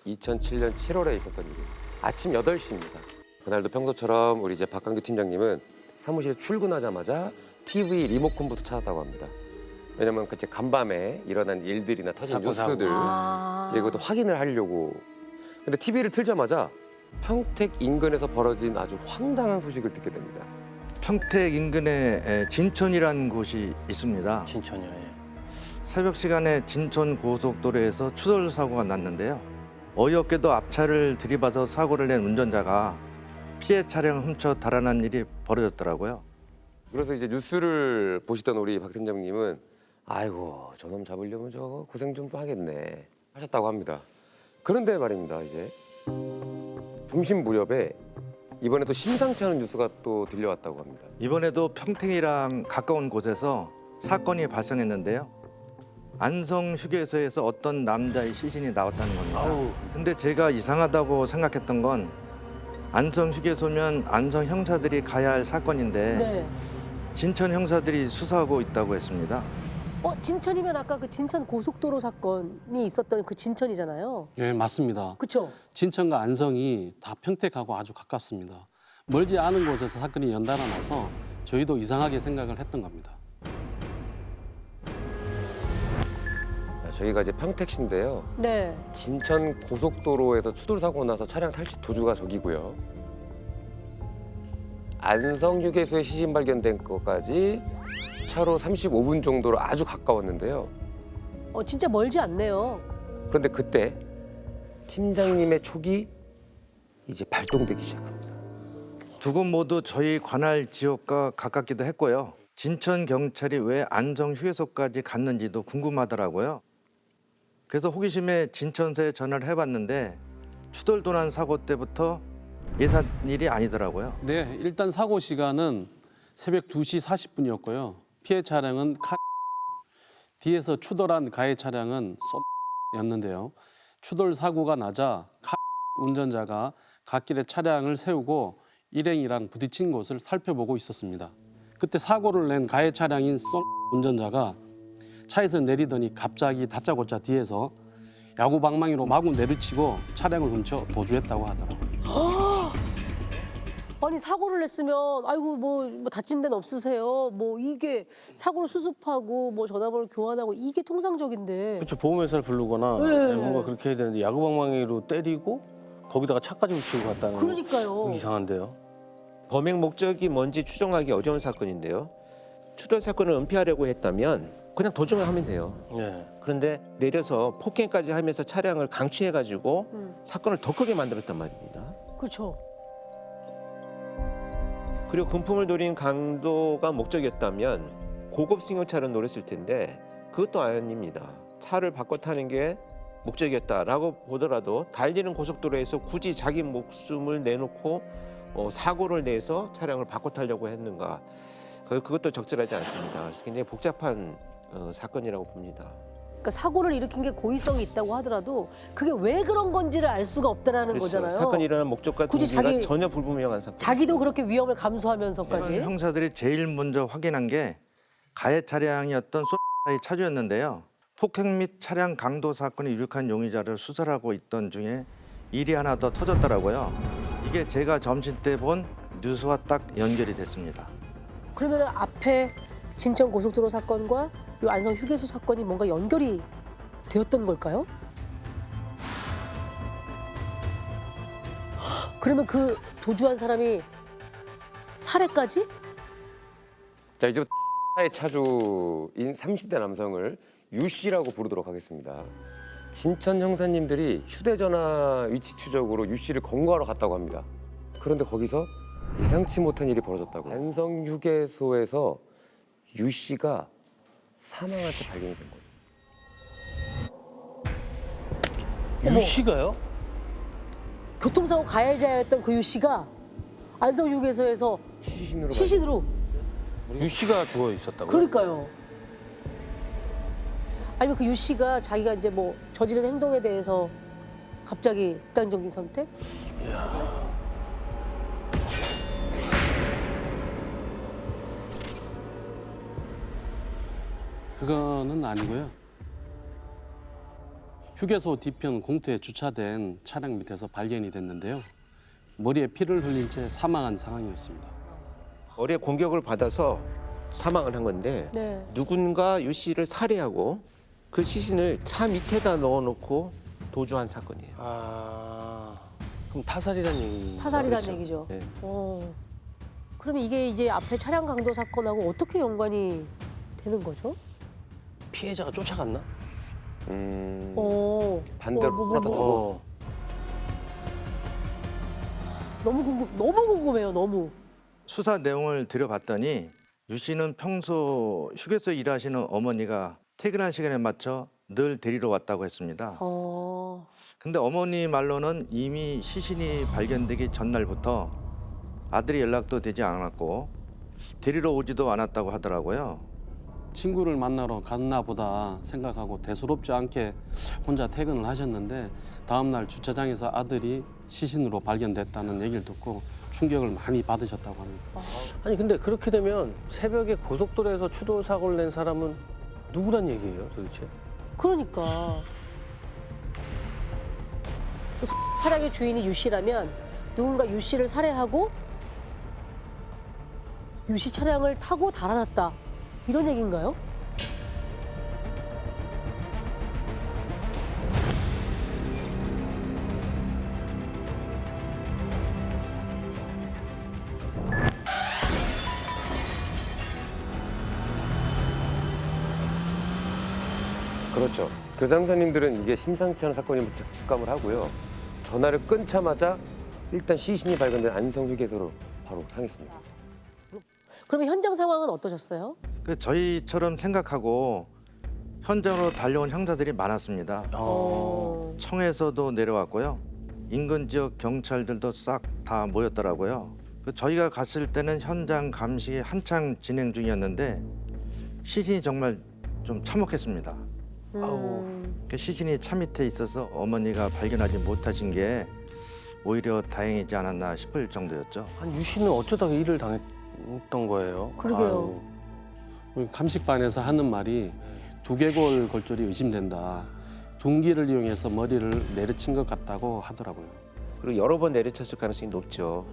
2007년 7월에 있었던 일이에요. 아침 8시입니다. 그날도 평소처럼 우리 이제 박강규 팀장님은 사무실에 출근하자마자 TV 리모컨부터 찾았다고 합니다. 왜냐면 그때 간밤에 일어난 일들이나 터진 뉴스들 이제 그것도 확인을 하려고. 근데 TV를 틀자마자 평택 인근에서 벌어진 아주 황당한 소식을 듣게 됩니다. 평택 인근에 진천이라는 곳이 있습니다. 진천이요. 예. 새벽 시간에 진천 고속도로에서 추돌 사고가 났는데요. 어이없게도 앞차를 들이받아 사고를 낸 운전자가 피해 차량 훔쳐 달아난 일이 벌어졌더라고요. 그래서 이제 뉴스를 보시던 우리 박 팀장님은 아이고 저놈 잡으려면 저거 고생 좀 하겠네 하셨다고 합니다. 그런데 말입니다. 이제 점심 무렵에 이번에 또 심상치 않은 뉴스가 또 들려왔다고 합니다. 이번에도 평택이랑 가까운 곳에서 사건이 발생했는데요. 안성 휴게소에서 어떤 남자의 시신이 나왔다는 겁니다. 근데 제가 이상하다고 생각했던 건 안성 휴게소면 안성 형사들이 가야 할 사건인데 네. 진천 형사들이 수사하고 있다고 했습니다. 진천이면 아까 그 진천 고속도로 사건이 있었던 그 진천이잖아요. 예, 맞습니다. 그렇죠? 진천과 안성이 다 평택하고 아주 가깝습니다. 멀지 않은 곳에서 사건이 연달아 나서 저희도 이상하게 생각을 했던 겁니다. 자, 저희가 이제 평택시인데요. 네. 진천 고속도로에서 추돌 사고 나서 차량 탈취 도주가 저기고요. 안성 휴게소에 시신 발견된 것까지 차로 35분 정도로 아주 가까웠는데요. 진짜 멀지 않네요. 그런데 그때 팀장님의 촉이 이제 발동되기 시작합니다. 두 곳 모두 저희 관할 지역과 가깝기도 했고요. 진천 경찰이 왜 안성 휴게소까지 갔는지도 궁금하더라고요. 그래서 호기심에 진천서에 전화를 해봤는데 추돌도난 사고 때부터 예산 일이 아니더라고요. 네, 일단 사고 시간은 새벽 2시 40분이었고요. 피해 차량은 뒤에서 추돌한 가해 차량은 였는데요. 추돌 사고가 나자 운전자가 갓길에 차량을 세우고 일행이랑 부딪힌 곳을 살펴보고 있었습니다. 그때 사고를 낸 가해 차량인 운전자가 차에서 내리더니 갑자기 다짜고짜 뒤에서 야구 방망이로 마구 내리치고 차량을 훔쳐 도주했다고 하더라고요. 아니 사고를 냈으면 아이고 뭐 다친 데는 없으세요. 뭐 이게 사고를 수습하고 뭐 전화번호 교환하고 이게 통상적인데. 그렇죠. 보험회사를 부르거나 네. 이제 뭔가 그렇게 해야 되는데 야구방망이로 때리고 거기다가 차까지 훔치고 갔다는 거 그러니까요. 이상한데요. 범행 목적이 뭔지 추정하기 어려운 사건인데요. 추돌 사건을 은폐하려고 했다면 그냥 도중을 하면 돼요. 네. 그런데 내려서 폭행까지 하면서 차량을 강취해가지고 사건을 더 크게 만들었단 말입니다. 그렇죠. 그리고 금품을 노린 강도가 목적이었다면 고급 승용차를 노렸을 텐데 그것도 아닙니다. 차를 바꿔 타는 게 목적이었다라고 보더라도 달리는 고속도로에서 굳이 자기 목숨을 내놓고 사고를 내서 차량을 바꿔 타려고 했는가. 그것도 적절하지 않습니다. 그래서 굉장히 복잡한 사건이라고 봅니다. 그러니까 사고를 일으킨 게 고의성이 있다고 하더라도 그게 왜 그런 건지를 알 수가 없다라는 그렇죠. 거잖아요. 사건이 일어난 목적과 굳이 동기가 전혀 불분명한 사건. 자기도 그렇게 위험을 감수하면서까지. 형사들이 제일 먼저 확인한 게 가해 차량이었던 의 차주였는데요. 폭행 및 차량 강도 사건에 유력한 용의자를 수사하고 있던 중에 일이 하나 더 터졌더라고요. 이게 제가 점심 때 본 뉴스와 딱 연결이 됐습니다. 그러면 앞에 진천 고속도로 사건과 이 안성 휴게소 사건이 뭔가 연결이 되었던 걸까요? 그러면 그 도주한 사람이 살해까지? 자 이제 의 차주인 30대 남성을 유 씨라고 부르도록 하겠습니다. 진천 형사님들이 휴대전화 위치 추적으로 유 씨를 검거하러 갔다고 합니다. 그런데 거기서 예상치 못한 일이 벌어졌다고. 안성 휴게소에서 유 씨가 사망한 채 발견이 된 거죠. 유 씨가요? 교통사고 가해자였던 그 유 씨가 안성 휴게소에서 시신으로. 유 씨가 죽어 있었다고요? 그러니까요. 아니면 그 유 씨가 자기가 이제 뭐 저지른 행동에 대해서 갑자기 극단적인 선택? 그거는 아니고요. 휴게소 뒤편 공터에 주차된 차량 밑에서 발견이 됐는데요. 머리에 피를 흘린 채 사망한 상황이었습니다. 머리에 공격을 받아서 사망을 한 건데 네. 누군가 유 씨를 살해하고 그 시신을 차 밑에다 넣어놓고 도주한 사건이에요. 아, 그럼 타살이란 얘기. 타살이라는 그렇죠. 얘기죠. 네. 그러면 이게 이제 앞에 차량 강도 사건하고 어떻게 연관이 되는 거죠? 피해자가 쫓아갔나? 반대로 뭐. 너무 궁금해요. 너무. 수사 내용을 들여봤더니 유 씨는 평소 휴게소에 일하시는 어머니가 퇴근한 시간에 맞춰 늘 데리러 왔다고 했습니다. 근데 어머니 말로는 이미 시신이 발견되기 전날부터 아들이 연락도 되지 않았고 데리러 오지도 않았다고 하더라고요. 친구를 만나러 갔나 보다 생각하고 대수롭지 않게 혼자 퇴근을 하셨는데 다음 날 주차장에서 아들이 시신으로 발견됐다는 얘기를 듣고 충격을 많이 받으셨다고 합니다. 아니 근데 그렇게 되면 새벽에 고속도로에서 추돌 사고를 낸 사람은 누구란 얘기예요, 도대체? 그러니까. 차량의 주인이 유 씨라면 누군가 유 씨를 살해하고 유 씨 차량을 타고 달아났다. 이런 얘기인가요? 그렇죠. 그 상사님들은 이게 심상치 않은 사건임을 직감을 하고요. 전화를 끊자마자 일단 시신이 발견된 안성휴게소로 바로 향했습니다. 그러면 현장 상황은 어떠셨어요? 그 저희처럼 생각하고 현장으로 달려온 형사들이 많았습니다. 청에서도 내려왔고요. 인근 지역 경찰들도 싹 다 모였더라고요. 그 저희가 갔을 때는 현장 감식이 한창 진행 중이었는데 시신이 정말 좀 참혹했습니다. 그 시신이 차 밑에 있어서 어머니가 발견하지 못하신 게 오히려 다행이지 않았나 싶을 정도였죠. 아니 유 씨는 어쩌다가 일을 당했던 거예요? 그러게요. 우리 감식반에서 하는 말이 두개골 골절이 의심된다. 둔기를 이용해서 머리를 내리친 것 같다고 하더라고요. 그리고 여러 번 내려쳤을 가능성이 높죠.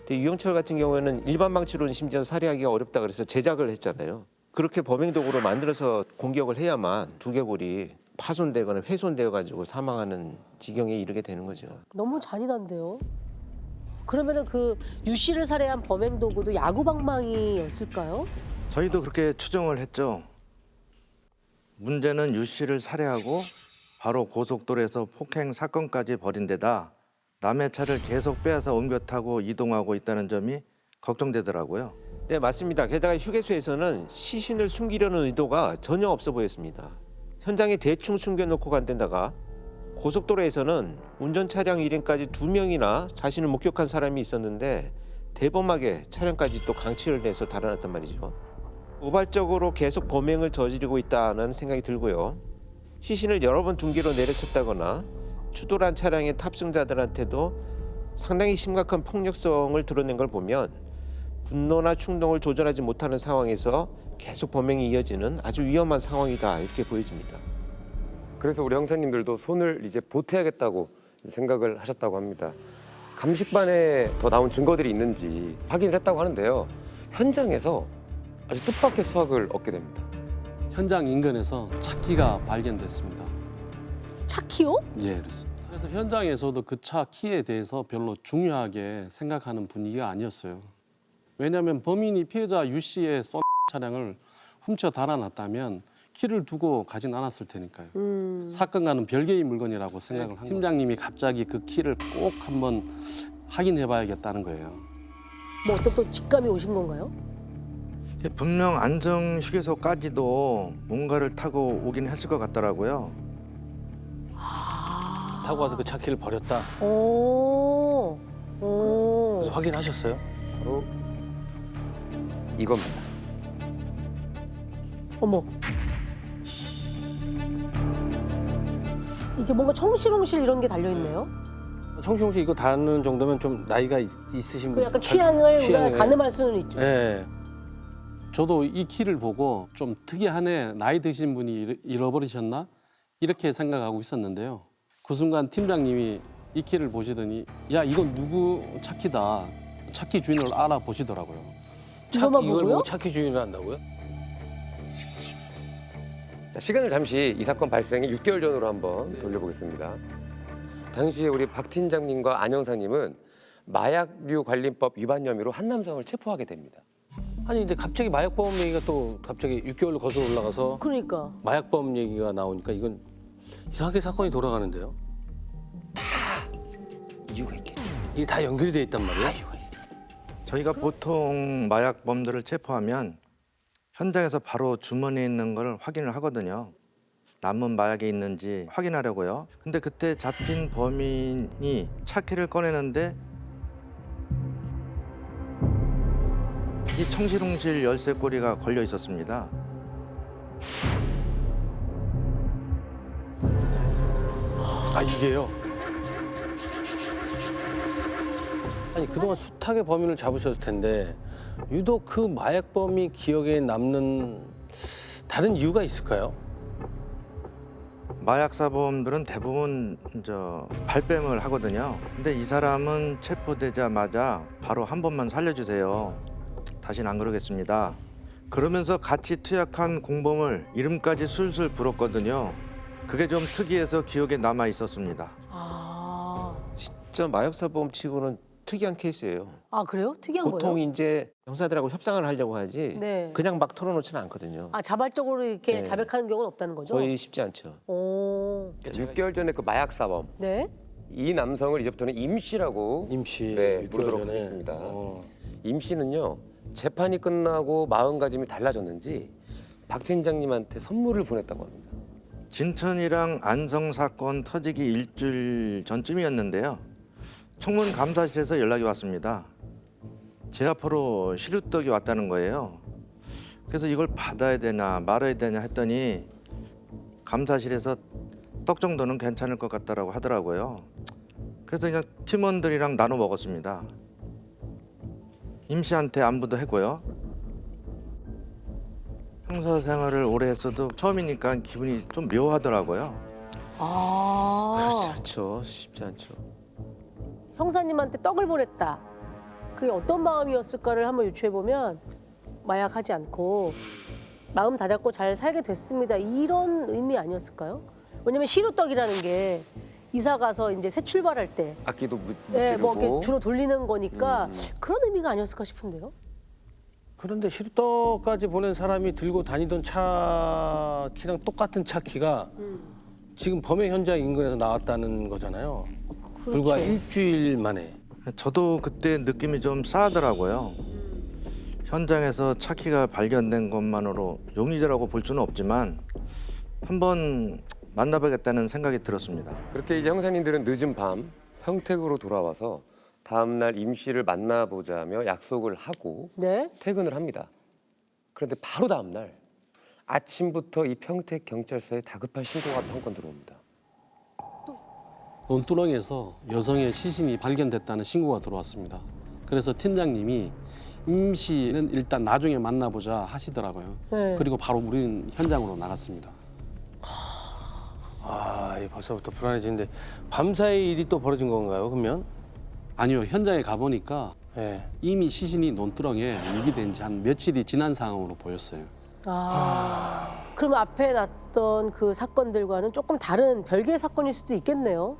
근데 유영철 같은 경우에는 일반 방치로는 심지어 살해하기가 어렵다 그래서 제작을 했잖아요. 그렇게 범행 도구를 만들어서 공격을 해야만 두개골이 파손되거나 훼손되어 가지고 사망하는 지경에 이르게 되는 거죠. 너무 잔인한데요. 그러면은 그 유 씨를 살해한 범행 도구도 야구방망이였을까요? 저희도 그렇게 추정을 했죠. 문제는 유 씨를 살해하고 바로 고속도로에서 폭행 사건까지 벌인 데다 남의 차를 계속 빼앗아 옮겨 타고 이동하고 있다는 점이 걱정되더라고요. 네, 맞습니다. 게다가 휴게소에서는 시신을 숨기려는 의도가 전혀 없어 보였습니다. 현장에 대충 숨겨놓고 간 데다가 고속도로에서는 운전 차량 일행까지 2명이나 자신을 목격한 사람이 있었는데 대범하게 차량까지 또 강취를 해서 달아났단 말이죠. 우발적으로 계속 범행을 저지르고 있다는 생각이 들고요. 시신을 여러 번 둔기로 내려쳤다거나 추돌한 차량의 탑승자들한테도 상당히 심각한 폭력성을 드러낸 걸 보면 분노나 충동을 조절하지 못하는 상황에서 계속 범행이 이어지는 아주 위험한 상황이다 이렇게 보여집니다. 그래서 우리 형사님들도 손을 이제 보태야겠다고 생각을 하셨다고 합니다. 감식반에 더 나온 증거들이 있는지 확인을 했다고 하는데요. 현장에서 아주 뜻밖의 수확을 얻게 됩니다. 현장 인근에서 차키가 발견됐습니다. 차 키요? 예, 그렇습니다. 그래서 현장에서도 그 차 키에 대해서 별로 중요하게 생각하는 분위기가 아니었어요. 왜냐하면 범인이 피해자 유 씨의 쏜 차량을 훔쳐 달아났다면 키를 두고 가진 않았을 테니까요. 사건과는 별개의 물건이라고 생각을 한 거예요. 팀장님이 갑자기 그 키를 꼭 한번 확인해봐야겠다는 거예요. 뭐 어떤 또 직감이 오신 건가요? 분명 안성 휴게소까지도 뭔가를 타고 오긴 했을 것 같더라고요. 타고 와서 그 차 키를 버렸다. 그래서 확인하셨어요? 바로 이겁니다. 어머. 이게 뭔가 청실홍실 이런 게 달려있네요. 청시홍 씨 이거 다는 정도면 좀 나이가 있으신 그 분. 약간 취향을 우리가 취향을. 가늠할 수는 있죠. 예. 저도 이 키를 보고 좀 특이하네, 나이 드신 분이 잃어버리셨나 이렇게 생각하고 있었는데요. 그 순간 팀장님이 이 키를 보시더니 야 이건 누구 차키다. 차키 주인을 알아보시더라고요. 이것만 이걸 보고요? 보고 차키 주인을 한다고요? 자, 시간을 잠시 이 사건 발생의 6개월 전으로 한번 돌려보겠습니다. 당시에 우리 박 팀장님과 안 형사님은 마약류 관리법 위반 혐의로 한 남성을 체포하게 됩니다. 아니 근데 갑자기 마약범 얘기가 또 갑자기 6개월로 거슬러 올라가서 그러니까. 마약범 얘기가 나오니까 이건 이상하게 사건이 돌아가는데요. 이유가 있겠죠. 이게 다 연결이 돼 있단 말이에요. 이유가 있어요. 저희가 보통 마약범들을 체포하면 현장에서 바로 주머니에 있는 걸 확인을 하거든요. 남은 마약이 있는지 확인하려고요. 근데 그때 잡힌 범인이 차키를 꺼내는데 이 청실홍실 열쇠고리가 걸려 있었습니다. 아 이게요? 아니 그동안 숱하게 범인을 잡으셨을 텐데 유독 그 마약범이 기억에 남는 다른 이유가 있을까요? 마약 사범들은 대부분 발뺌을 하거든요. 근데 이 사람은 체포되자마자 바로 한 번만 살려주세요. 다시는 안 그러겠습니다. 그러면서 같이 투약한 공범을 이름까지 술술 불었거든요. 그게 좀 특이해서 기억에 남아 있었습니다. 아, 진짜 마약사범 치고는 특이한 케이스예요. 아 그래요? 특이한 보통 거예요? 이제 형사들하고 협상을 하려고 하지 네. 그냥 막 털어놓지는 않거든요. 아 자발적으로 이렇게 네. 자백하는 경우는 없다는 거죠? 거의 쉽지 않죠. 오, 6개월 전에 그 마약 사범 네. 이 남성을 이제부터는 임 씨라고 임씨 네, 부르도록 하겠습니다. 임 씨는요 재판이 끝나고 마음가짐이 달라졌는지 박 팀장님한테 선물을 보냈다고 합니다. 진천이랑 안성 사건 터지기 일주일 전쯤이었는데요. 청문 감사실에서 연락이 왔습니다. 제 앞으로 시루떡이 왔다는 거예요. 그래서 이걸 받아야 되나 말아야 되냐 했더니 감사실에서 떡 정도는 괜찮을 것 같다라고 하더라고요. 그래서 그냥 팀원들이랑 나눠 먹었습니다. 임 씨한테 안부도 했고요. 형사 생활을 오래 했어도 처음이니까 기분이 좀 묘하더라고요. 그렇지 아, 않죠. 쉽지 않죠. 형사님한테 떡을 보냈다. 그게 어떤 마음이었을까를 한번 유추해 보면 마약하지 않고 마음 다잡고 잘 살게 됐습니다. 이런 의미 아니었을까요? 왜냐면 시루떡이라는 게 이사 가서 이제 새 출발할 때, 악기도 네, 뭐 무찌르고 이렇게 주로 돌리는 거니까 그런 의미가 아니었을까 싶은데요. 그런데 시루떡까지 보낸 사람이 들고 다니던 차 키랑 똑같은 차 키가 지금 범행 현장 인근에서 나왔다는 거잖아요. 불과 그렇죠. 일주일 만에. 저도 그때 느낌이 좀 싸하더라고요. 현장에서 차키가 발견된 것만으로 용의자라고 볼 수는 없지만 한번 만나보겠다는 생각이 들었습니다. 그렇게 이제 형사님들은 늦은 밤 평택으로 돌아와서 다음 날 임 씨를 만나보자며 약속을 하고 네. 퇴근을 합니다. 그런데 바로 다음 날 아침부터 이 평택 경찰서에 다급한 신고가 한 건 들어옵니다. 논두렁에서 여성의 시신이 발견됐다는 신고가 들어왔습니다. 그래서 팀장님이 임 씨는 일단 나중에 만나보자 하시더라고요. 네. 그리고 바로 우리는 현장으로 나갔습니다. 아, 이 벌써부터 불안해지는데 밤사이 일이 또 벌어진 건가요? 그러면? 아니요, 현장에 가보니까 네. 이미 시신이 논두렁에 유기된 지 한 며칠이 지난 상황으로 보였어요. 아, 그럼 앞에 났던 그 사건들과는 조금 다른 별개의 사건일 수도 있겠네요.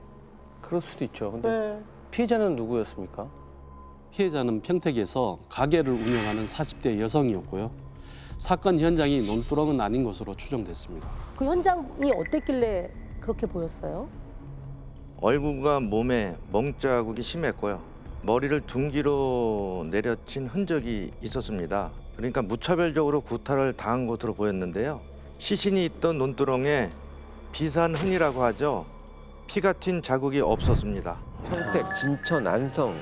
그럴 수도 있죠. 근데 네. 피해자는 누구였습니까? 피해자는 평택에서 가게를 운영하는 40대 여성이었고요. 사건 현장이 논두렁은 아닌 것으로 추정됐습니다. 그 현장이 어땠길래 그렇게 보였어요? 얼굴과 몸에 멍자국이 심했고요. 머리를 둔기로 내려친 흔적이 있었습니다. 그러니까 무차별적으로 구타를 당한 것으로 보였는데요. 시신이 있던 논두렁에 비산흔이라고 하죠. 피가 튄 자국이 없었습니다. 평택, 진천, 안성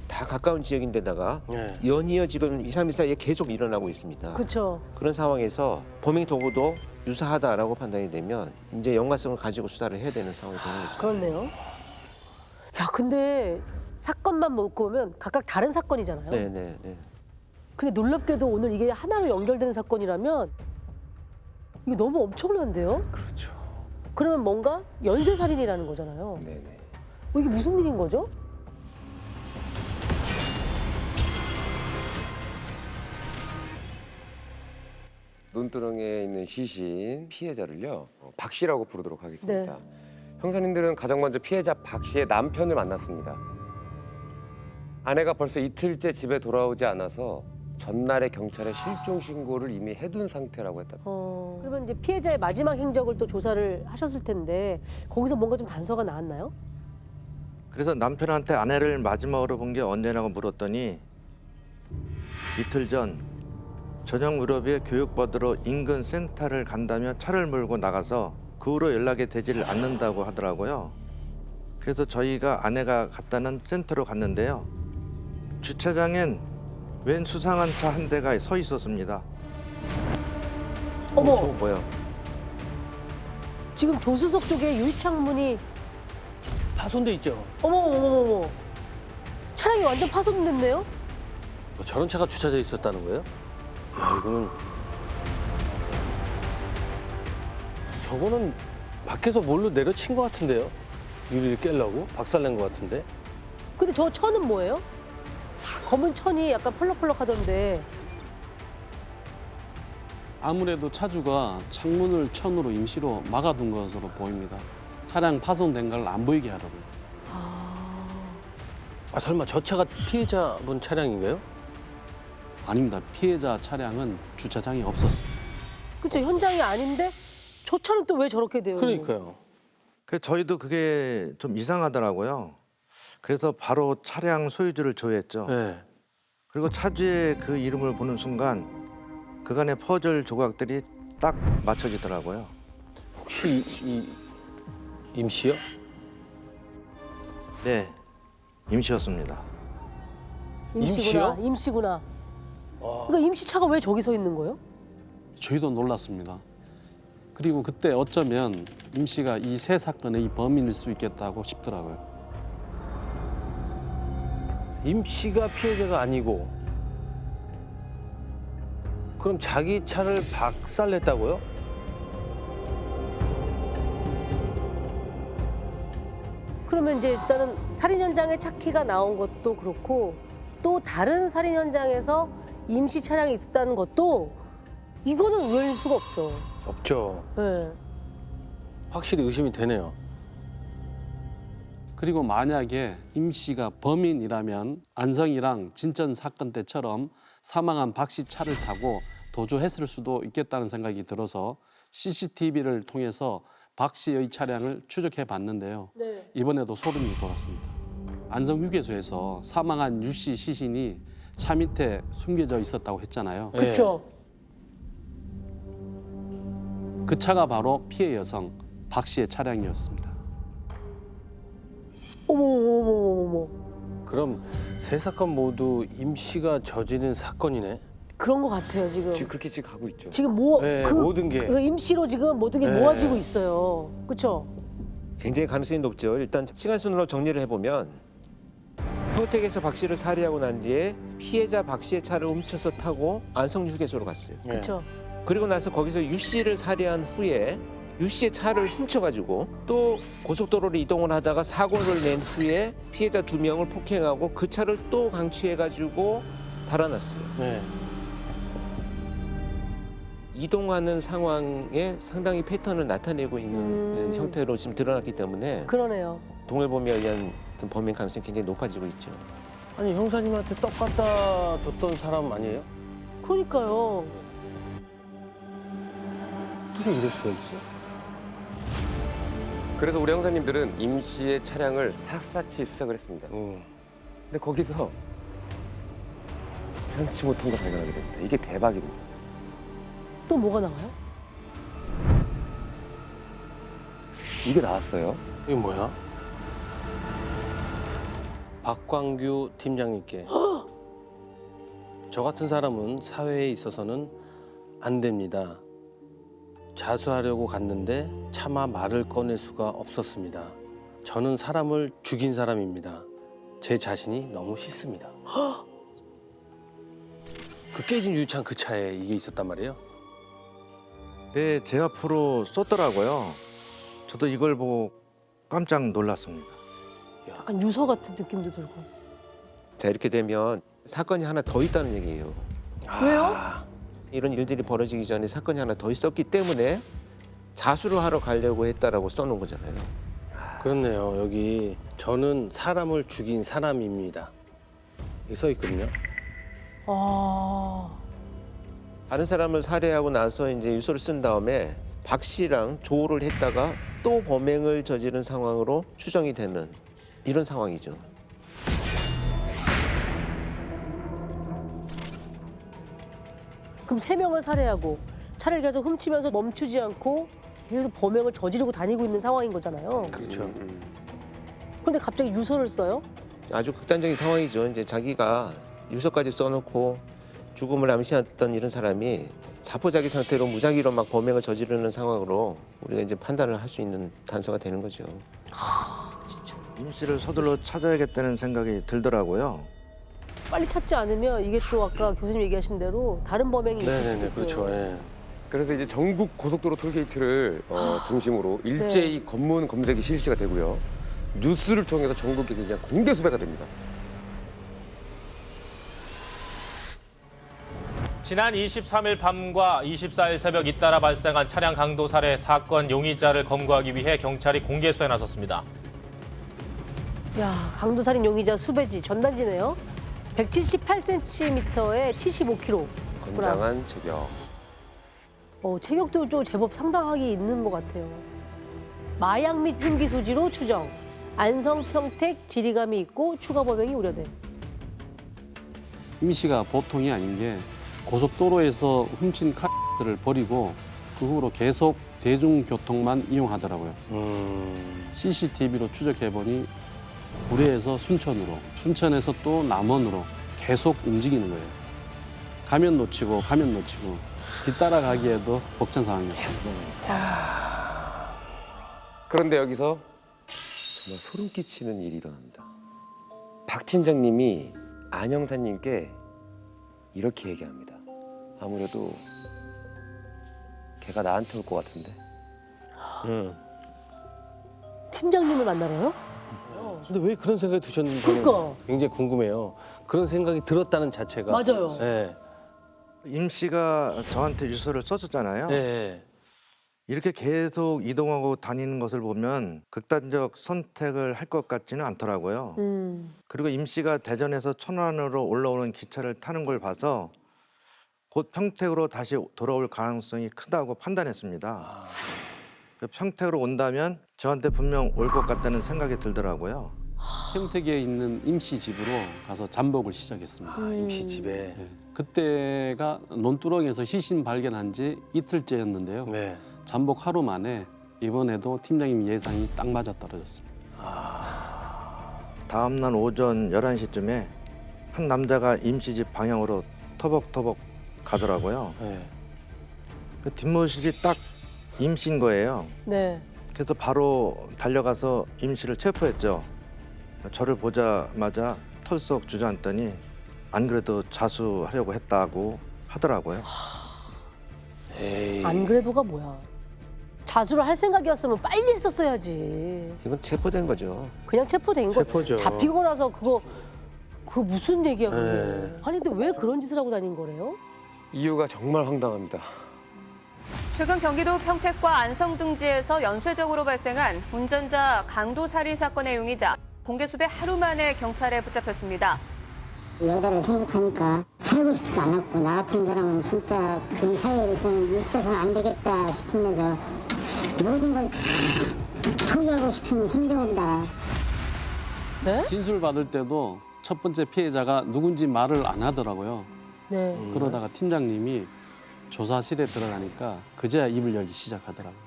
다 가까운 지역인데다가 네. 연이어 지금 2, 3일 사이에 계속 일어나고 있습니다. 그렇죠. 그런 상황에서 범행 도구도 유사하다라고 판단이 되면 이제 연관성을 가지고 수사를 해야 되는 상황이 되는 거죠. 그렇네요. 야, 근데 사건만 놓고 보면 각각 다른 사건이잖아요. 네네네. 근데 놀랍게도 오늘 이게 하나로 연결되는 사건이라면 이게 너무 엄청난데요? 그렇죠. 그러면 뭔가 연쇄살인이라는 거잖아요. 네네. 이게 무슨 일인 거죠? 눈두렁에 있는 시신 피해자를요 박 씨라고 부르도록 하겠습니다. 네. 형사님들은 가장 먼저 피해자 박 씨의 남편을 만났습니다. 아내가 벌써 이틀째 집에 돌아오지 않아서 전날에 경찰에 실종 신고를 이미 해둔 상태라고 했다. 그러면 이제 피해자의 마지막 행적을 또 조사를 하셨을 텐데 거기서 뭔가 좀 단서가 나왔나요? 그래서 남편한테 아내를 마지막으로 본 게 언제냐고 물었더니 이틀 전 저녁 무렵에 교육받으러 인근 센터를 간다며 차를 몰고 나가서 그 후로 연락이 되지를 않는다고 하더라고요. 그래서 저희가 아내가 갔다는 센터로 갔는데요. 주차장엔 웬 수상한 차 한 대가 서 있었습니다. 어머, 저거 뭐야? 지금 조수석 쪽에 유리창문이 파손돼 있죠. 어머. 차량이 완전 파손됐네요? 뭐 저런 차가 주차돼 있었다는 거예요? 야, 이거는 저거는 밖에서 뭘로 내려친 것 같은데요? 유리를 깨려고 박살낸 것 같은데. 근데 저 천은 뭐예요? 검은 천이 약간 펄럭펄럭하던데. 아무래도 차주가 창문을 천으로 임시로 막아둔 것으로 보입니다. 차량 파손된 걸 안 보이게 하려고. 아, 설마 저 차가 피해자분 차량인가요? 아닙니다. 피해자 차량은 주차장에 없었어요. 그렇죠. 현장이 아닌데 저 차는 또 왜 저렇게 돼요? 그러니까요. 그래서 저희도 그게 좀 이상하더라고요. 그래서 바로 차량 소유주를 조회했죠. 네. 그리고 차주의 그 이름을 보는 순간 그간의 퍼즐 조각들이 딱 맞춰지더라고요. 혹시 이 임씨요? 네, 임시였습니다. 임시구나. 임시요? 임시구나. 그러니까 임시차가 왜 저기 서 있는 거예요? 저희도 놀랐습니다. 그리고 그때 어쩌면 임 씨가 이 세 사건의 이 범인일 수 있겠다고 싶더라고요. 임씨가 피해자가 아니고 그럼 자기 차를 박살냈다고요? 그러면 이제 일단은 살인 현장에 차키가 나온 것도 그렇고 또 다른 살인 현장에서 임시 차량이 있었다는 것도 이거는 의아할 수가 없죠. 없죠. 네. 확실히 의심이 되네요. 그리고 만약에 임 씨가 범인이라면 안성이랑 진천 사건 때처럼 사망한 박 씨 차를 타고 도주했을 수도 있겠다는 생각이 들어서 CCTV를 통해서 박 씨의 차량을 추적해 봤는데요. 네. 이번에도 소름이 돋았습니다. 안성 휴게소에서 사망한 유 씨 시신이 차 밑에 숨겨져 있었다고 했잖아요. 그렇죠. 그 차가 바로 피해 여성 박 씨의 차량이었습니다. 어머. 그럼 세 사건 모두 임씨가 저지른 사건이네. 그런 것 같아요 지금. 지금 그렇게 지금 가고 있죠. 지금 네, 모든 게. 그 임시로 지금 모든 게 네. 모아지고 있어요. 그렇죠? 굉장히 가능성이 높죠. 일단 시간 순으로 정리를 해보면 평택에서 박 씨를 살해하고 난 뒤에 피해자 박 씨의 차를 훔쳐서 타고 안성 휴게소로 갔어요. 네. 그렇죠. 그리고 나서 거기서 유 씨를 살해한 후에 유 씨의 차를 훔쳐가지고 또 고속도로를 이동을 하다가 사고를 낸 후에 피해자 2명을 폭행하고 그 차를 또 강취해가지고 달아났어요. 네. 이동하는 상황에 상당히 패턴을 나타내고 있는 형태로 지금 드러났기 때문에 그러네요. 동일범에 의한 어떤 범행 가능성이 굉장히 높아지고 있죠. 아니 형사님한테 떡 갖다 줬던 사람 아니에요? 그러니까요. 어떻게 이럴 수가 있지? 그래서 우리 형사님들은 임 씨의 차량을 샅샅이 수색을 했습니다. 근데 거기서 예상치 못한 걸 발견하게 됩니다. 이게 대박입니다. 또 뭐가 나와요? 이게 나왔어요. 이게 뭐야? 박광규 팀장님께 저 같은 사람은 사회에 있어서는 안 됩니다. 자수하려고 갔는데 차마 말을 꺼낼 수가 없었습니다. 저는 사람을 죽인 사람입니다. 제 자신이 너무 싫습니다. 그 깨진 유리창 그 차에 이게 있었단 말이에요? 네, 제 앞으로 쏟더라고요. 저도 이걸 보고 깜짝 놀랐습니다. 약간 유서 같은 느낌도 들고. 자, 이렇게 되면 사건이 하나 더 있다는 얘기예요. 왜요? 이런 일들이 벌어지기 전에 사건이 하나 더 있었기 때문에 자수를 하러 가려고 했다라고 써놓은 거잖아요. 그렇네요. 여기 저는 사람을 죽인 사람입니다. 여기 써 있거든요. 아, 다른 사람을 살해하고 나서 이제 유서를 쓴 다음에 박 씨랑 조를 했다가 또 범행을 저지른 상황으로 추정이 되는 이런 상황이죠. 그럼 3명을 살해하고 차를 계속 훔치면서 멈추지 않고 계속 범행을 저지르고 다니고 있는 상황인 거잖아요. 그렇죠. 근데 갑자기 유서를 써요? 아주 극단적인 상황이죠. 이제 자기가 유서까지 써놓고 죽음을 암시했던 이런 사람이 자포자기 상태로 무작위로 막 범행을 저지르는 상황으로 우리가 이제 판단을 할 수 있는 단서가 되는 거죠. 임 씨를 서둘러 찾아야겠다는 생각이 들더라고요. 빨리 찾지 않으면 이게 또 아까 교수님 얘기하신 대로 다른 범행이 있을 수도 네네네. 있어요. 그렇죠. 예. 그래서 이제 전국 고속도로 톨게이트를 중심으로 일제히 검문 검색이 실시가 되고요. 뉴스를 통해서 전국에 그냥 공개 수배가 됩니다. 지난 23일 밤과 24일 새벽 잇따라 발생한 차량 강도 살해 사건 용의자를 검거하기 위해 경찰이 공개 수사에 나섰습니다. 야, 강도살인 용의자 수배지 전단지네요. 178cm에 75kg. 건장한 제격. 체격도 좀 제법 상당하게 있는 것 같아요. 마약 및 흉기 소지로 추정. 안성, 평택, 지리감이 있고 추가 범행이 우려돼. 임 씨가 보통이 아닌 게 고속도로에서 훔친 카드를 버리고 그 후로 계속 대중교통만 이용하더라고요. CCTV로 추적해보니 구례에서 순천으로, 순천에서 또 남원으로 계속 움직이는 거예요. 가면 놓치고 뒤따라가기에도 벅찬 상황이었어요. 그런데 여기서 정말 소름 끼치는 일이 일어납니다. 박 팀장님이 안 형사님께 이렇게 얘기합니다. 아무래도 걔가 나한테 올 것 같은데. 팀장님을 만나러요? 근데 왜 그런 생각이 드셨는지 그러니까. 굉장히 궁금해요. 그런 생각이 들었다는 자체가. 맞아요. 예. 임 씨가 저한테 유서를 써줬잖아요. 예. 이렇게 계속 이동하고 다니는 것을 보면 극단적 선택을 할 것 같지는 않더라고요. 그리고 임 씨가 대전에서 천안으로 올라오는 기차를 타는 걸 봐서 곧 평택으로 다시 돌아올 가능성이 크다고 판단했습니다. 평택으로 온다면 저한테 분명 올 것 같다는 생각이 들더라고요. 평택에 있는 임 씨 집으로 가서 잠복을 시작했습니다. 임시 집에. 네. 그때가 논두렁에서 시신 발견한 지 이틀째였는데요. 네. 잠복 하루 만에 이번에도 팀장님 예상이 딱 맞아 떨어졌습니다. 다음 날 오전 11시쯤에 한 남자가 임 씨 집 방향으로 터벅터벅 가더라고요. 네. 그 뒷모습이 딱 임 씨인 거예요. 네. 그래서 바로 달려가서 임 씨를 체포했죠. 저를 보자마자 털썩 주저앉더니 안 그래도 자수하려고 했다고 하더라고요. 에이. 안 그래도가 뭐야. 자수를 할 생각이었으면 빨리 했었어야지. 이건 체포된 거죠. 그냥 체포된 거. 체포죠. 잡히고 나서 그거 무슨 얘기야 그게. 네. 아니 근데 왜 그런 짓을 하고 다닌 거래요? 이유가 정말 황당합니다. 최근 경기도 평택과 안성 등지에서 연쇄적으로 발생한 운전자 강도 살인 사건의 용의자 공개 수배 하루 만에 경찰에 붙잡혔습니다. 여자를 생각하니까 살고 싶지도 않았고 나 같은 사람은 진짜 이 사회에서는 있어서는 안 되겠다 싶으면서 모든 걸 포기하고 싶은 심정이다. 네? 진술 받을 때도 첫 번째 피해자가 누군지 말을 안 하더라고요. 네. 그러다가 팀장님이 조사실에 들어가니까 그제야 입을 열기 시작하더라고요.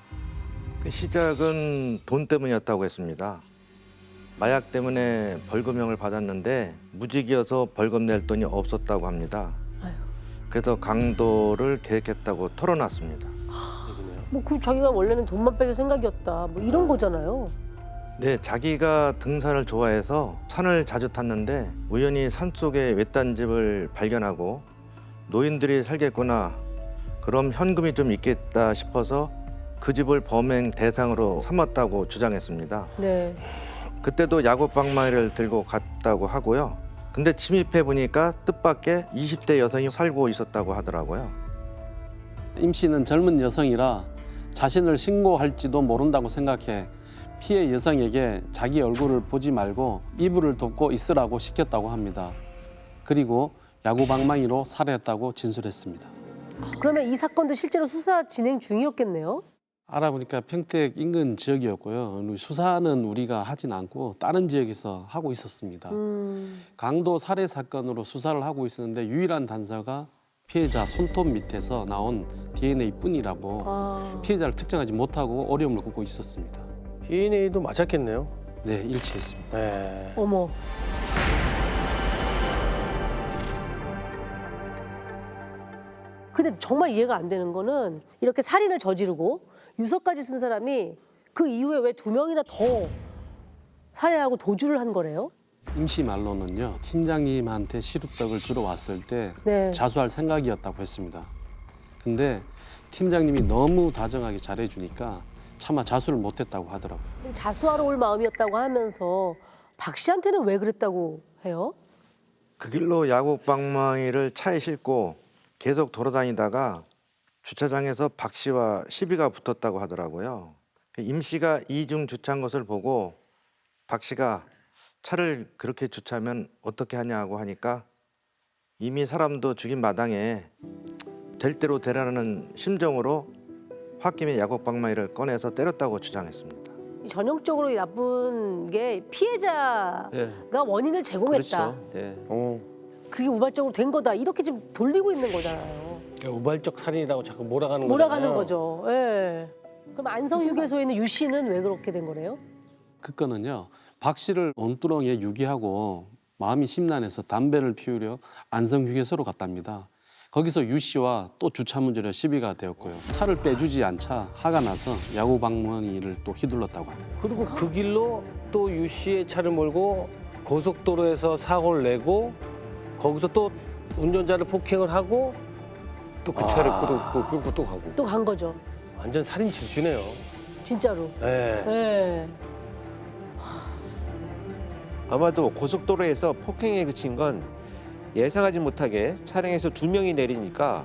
그 시작은 돈 때문이었다고 했습니다. 마약 때문에 벌금형을 받았는데 무직이어서 벌금 낼 돈이 없었다고 합니다. 아유. 그래서 강도를 계획했다고 털어놨습니다. 뭐 그 자기가 원래는 돈만 뺏을 생각이었다. 뭐 이런 거잖아요. 네, 자기가 등산을 좋아해서 산을 자주 탔는데 우연히 산속에 외딴 집을 발견하고 노인들이 살겠구나. 그럼 현금이 좀 있겠다 싶어서 그 집을 범행 대상으로 삼았다고 주장했습니다. 네. 그때도 야구방망이를 들고 갔다고 하고요. 근데 침입해 보니까 뜻밖의 20대 여성이 살고 있었다고 하더라고요. 임 씨는 젊은 여성이라 자신을 신고할지도 모른다고 생각해 피해 여성에게 자기 얼굴을 보지 말고 이불을 덮고 있으라고 시켰다고 합니다. 그리고 야구방망이로 살해했다고 진술했습니다. 그러면 이 사건도 실제로 수사 진행 중이었겠네요. 알아보니까 평택 인근 지역이었고요. 수사는 우리가 하진 않고 다른 지역에서 하고 있었습니다. 강도 살해 사건으로 수사를 하고 있었는데 유일한 단서가 피해자 손톱 밑에서 나온 DNA뿐이라고 피해자를 특정하지 못하고 어려움을 겪고 있었습니다. DNA도 맞았겠네요. 네, 일치했습니다. 네. 어머. 근데 정말 이해가 안 되는 거는 이렇게 살인을 저지르고 유서까지 쓴 사람이 그 이후에 왜 2명이나 더 살해하고 도주를 한 거래요? 임 씨 말로는요. 팀장님한테 시루떡을 주러 왔을 때 네. 자수할 생각이었다고 했습니다. 근데 팀장님이 너무 다정하게 잘해주니까 차마 자수를 못했다고 하더라고요. 자수하러 올 마음이었다고 하면서 박 씨한테는 왜 그랬다고 해요? 그 길로 야구방망이를 차에 싣고 계속 돌아다니다가 주차장에서 박 씨와 시비가 붙었다고 하더라고요. 임 씨가 이중 주차한 것을 보고 박 씨가 차를 그렇게 주차하면 어떻게 하냐고 하니까 이미 사람도 죽인 마당에 될 대로 되라는 심정으로 홧김에 야구방망이를 꺼내서 때렸다고 주장했습니다. 전형적으로 이 나쁜 게 피해자가 원인을 제공했다. 그렇죠. 네. 그게 우발적으로 된 거다. 이렇게 지금 돌리고 있는 거잖아요. 그러니까 우발적 살인이라고 자꾸 몰아가는 몰아가는 거잖아요. 거죠. 예. 그럼 안성휴게소에 있는 유 씨는 왜 그렇게 된 거래요? 그 건은요. 박 씨를 온두렁에 유기하고 마음이 심란해서 담배를 피우려 안성휴게소로 갔답니다. 거기서 유 씨와 또 주차 문제로 시비가 되었고요. 차를 빼주지 않자 화가 나서 야구방망이를 또 휘둘렀다고 합니다. 그리고 그 길로 또 유 씨의 차를 몰고 고속도로에서 사고를 내고 거기서 또 운전자를 폭행을 하고 또 그 차를 끌고 또 가고. 또 간 거죠. 완전 살인 질주네요. 진짜로. 네. 예. 아마도 고속도로에서 폭행에 그친 건 예상하지 못하게 차량에서 2명이 내리니까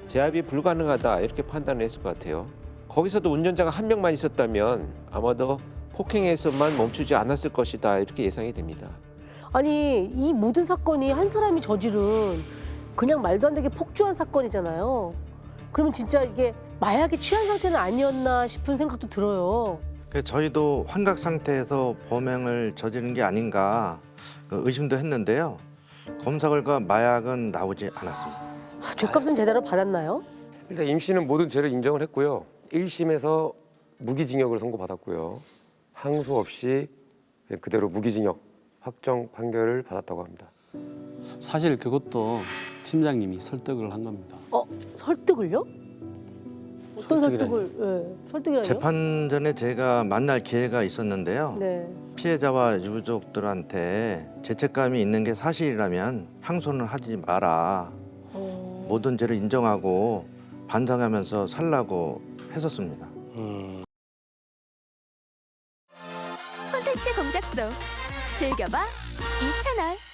제압이 불가능하다 이렇게 판단을 했을 것 같아요. 거기서도 운전자가 1명만 있었다면 아마도 폭행에서만 멈추지 않았을 것이다 이렇게 예상이 됩니다. 아니 이 모든 사건이 한 사람이 저지른 그냥 말도 안 되게 폭주한 사건이잖아요. 그러면 진짜 이게 마약에 취한 상태는 아니었나 싶은 생각도 들어요. 저희도 환각 상태에서 범행을 저지른 게 아닌가 의심도 했는데요. 검사 결과 마약은 나오지 않았습니다. 죄값은 제대로 받았나요? 일단 임 씨는 모든 죄를 인정을 했고요. 1심에서 무기징역을 선고받았고요. 항소 없이 그대로 무기징역 확정 판결을 받았다고 합니다. 사실 그것도 팀장님이 설득을 한 겁니다. 설득을요? 어떤 설득이라니. 설득을? 예, 설득이라뇨? 재판 전에 제가 만날 기회가 있었는데요. 네. 피해자와 유족들한테 죄책감이 있는 게 사실이라면 항소는 하지 마라. 모든 죄를 인정하고 반성하면서 살라고 했었습니다. 콘텐츠 공작소 즐겨봐 이채널.